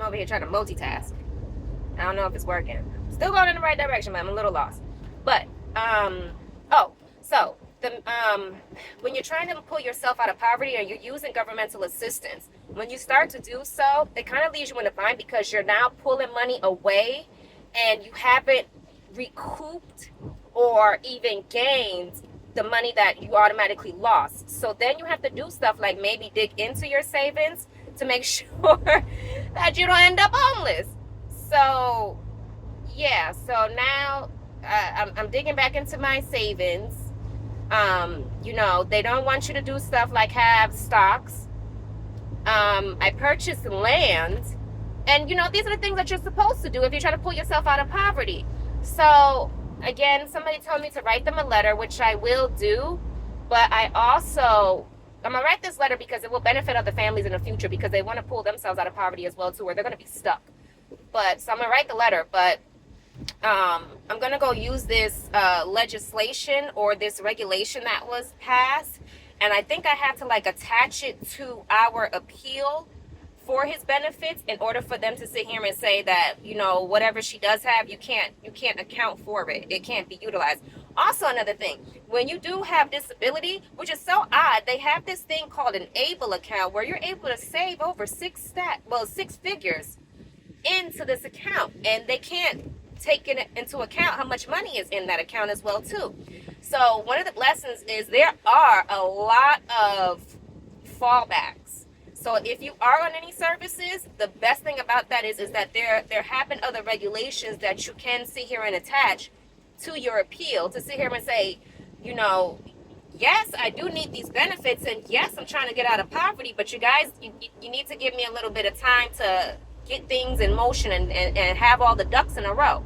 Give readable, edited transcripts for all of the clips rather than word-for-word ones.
over here trying to multitask. I don't know if it's working. Still going in the right direction, but I'm a little lost. But so the when you're trying to pull yourself out of poverty and you're using governmental assistance, when you start to do so, it kind of leaves you in a bind because you're now pulling money away and you haven't recouped or even gained the money that you automatically lost. So then you have to do stuff like maybe dig into your savings to make sure that you don't end up homeless. So yeah, so now I'm digging back into my savings. They don't want you to do stuff like have stocks. I purchased land, and these are the things that you're supposed to do if you're trying to pull yourself out of poverty. So again, somebody told me to write them a letter, which I will do, but I'm gonna write this letter because it will benefit other families in the future because they want to pull themselves out of poverty as well too, or they're gonna be stuck. So I'm gonna write the letter, but I'm gonna go use this legislation or this regulation that was passed, and I think I have to like attach it to our appeal for his benefits in order for them to sit here and say that whatever she does have, you can't account for it. It can't be utilized. Also, another thing, when you do have disability, which is so odd, they have this thing called an ABLE account where you're able to save over six figures into this account, and they can't take into account how much money is in that account as well too. So one of the lessons is there are a lot of fallbacks. So if you are on any services, the best thing about that is that there have been other regulations that you can sit here and attach to your appeal to sit here and say, yes, I do need these benefits, and yes, I'm trying to get out of poverty, but you guys, you need to give me a little bit of time to get things in motion and have all the ducks in a row.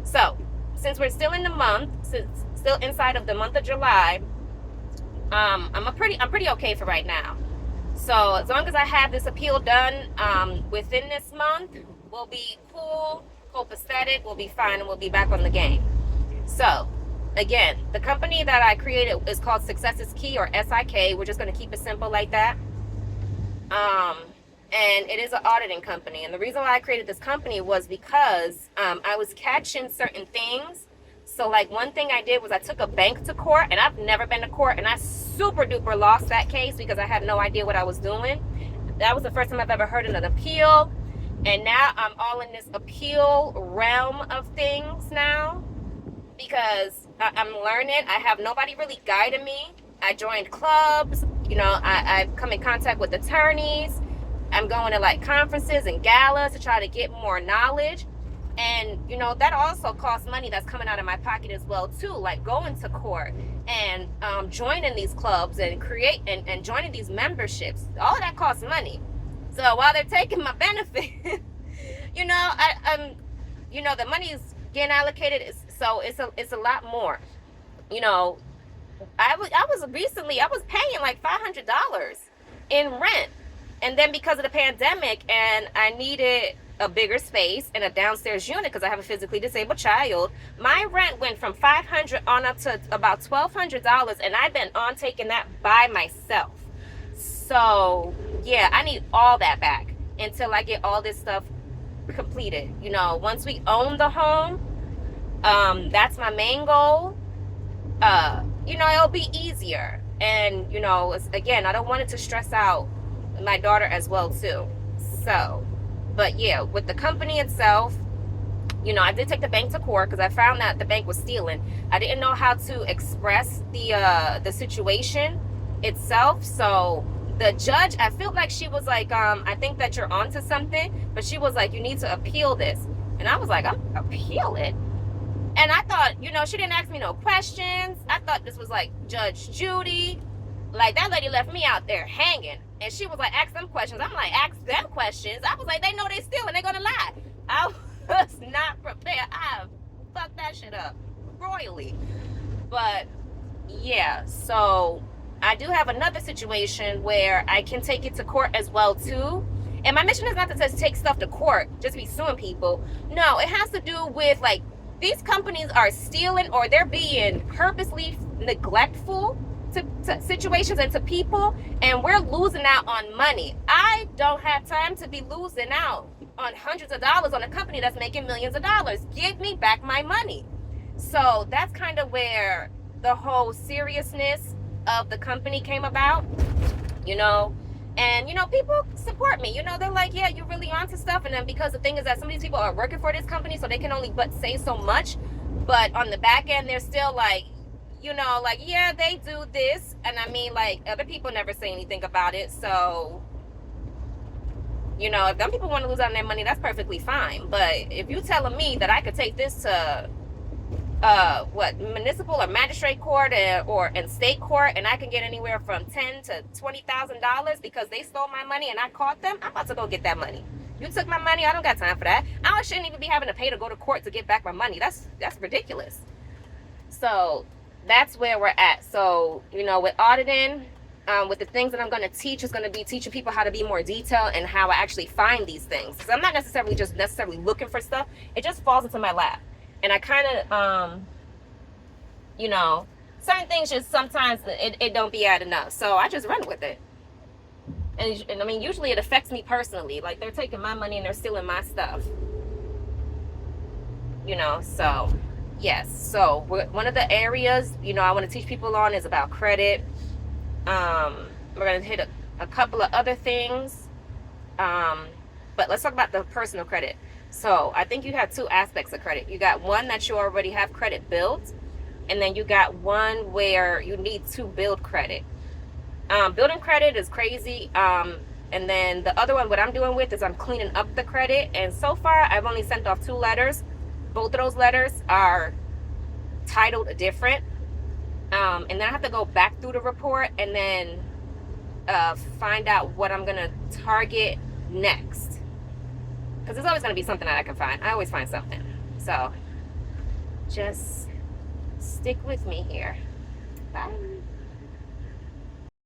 So since we're still in the month, still inside of the month of July, I'm pretty okay for right now. So as long as I have this appeal done within this month, we'll be cool, copacetic, we'll be fine, and we'll be back on the game. So again, the company that I created is called Success is Key, or SIK. We're just going to keep it simple like that. And it is an auditing company. And the reason why I created this company was because I was catching certain things. So like one thing I did was I took a bank to court, and I've never been to court, and I super duper lost that case because I had no idea what I was doing. That was the first time I've ever heard of an appeal. And now I'm all in this appeal realm of things now because I'm learning. I have nobody really guiding me. I joined clubs, I've come in contact with attorneys. I'm going to like conferences and galas to try to get more knowledge. And, that also costs money that's coming out of my pocket as well too, like going to court and joining these clubs and and joining these memberships. All of that costs money. So while they're taking my benefit, the money is getting allocated. So it's a lot more. I was paying like $500 in rent. And then because of the pandemic, and I needed a bigger space and a downstairs unit because I have a physically disabled child, my rent went from $500 on up to about $1,200, and I've been on taking that by myself. So yeah, I need all that back until I get all this stuff completed. Once we own the home, that's my main goal. It'll be easier, and again, I don't want it to stress out my daughter as well too. So, but yeah, with the company itself, I did take the bank to court because I found that the bank was stealing. I didn't know how to express the situation itself. So the judge, I felt like she was like, I think that you're onto something, but she was like, you need to appeal this. And I was like, I'm appeal it. And I thought, she didn't ask me no questions. I thought this was like Judge Judy. Like, that lady left me out there hanging. And she was like, ask them questions. I'm like, ask them questions. I was like, they know they stealing. They're going to lie. I was not prepared. I fucked that shit up royally. But, yeah. So, I do have another situation where I can take it to court as well, too. And my mission is not to just take stuff to court, just be suing people. No, it has to do with, like, these companies are stealing or they're being purposely neglectful to situations and to people, and we're losing out on money. I don't have time to be losing out on hundreds of dollars on a company that's making millions of dollars. Give me back my money. So that's kind of where the whole seriousness of the company came about, you know. And, you know, people support me. You know, they're like, yeah, you're really onto stuff. And then because the thing is that some of these people are working for this company, so they can only but say so much. But on the back end, they're still like, you know, like, yeah, they do this. And I mean, like, other people never say anything about it. So, you know, if them people want to lose out on their money, that's perfectly fine. But if you telling me that I could take this to municipal or magistrate court and state court, and I can get anywhere from $10,000 to $20,000 because they stole my money and I caught them, I'm about to go get that money. You took my money, I don't got time for that. I shouldn't even be having to pay to go to court to get back my money. That's ridiculous. So that's where we're at. So, you know, with auditing, with the things that I'm going to teach is going to be teaching people how to be more detailed and how I actually find these things. Because I'm not necessarily just looking for stuff. It just falls into my lap. And I kind of, you know, certain things just sometimes it don't be adding up. So I just run with it. And I mean, usually it affects me personally. Like, they're taking my money and they're stealing my stuff. You know, so, yes. So one of the areas, you know, I want to teach people on is about credit. We're going to hit a couple of other things. But let's talk about the personal credit. So I think you have two aspects of credit. You got one that you already have credit built, and then you got one where you need to build credit. Building credit is crazy. And then the other one, what I'm doing with is I'm cleaning up the credit. And so far, I've only sent off 2 letters. Both of those letters are titled different. And then I have to go back through the report and then find out what I'm going to target next. Because there's always going to be something that I can find. I always find something. So just stick with me here. Bye.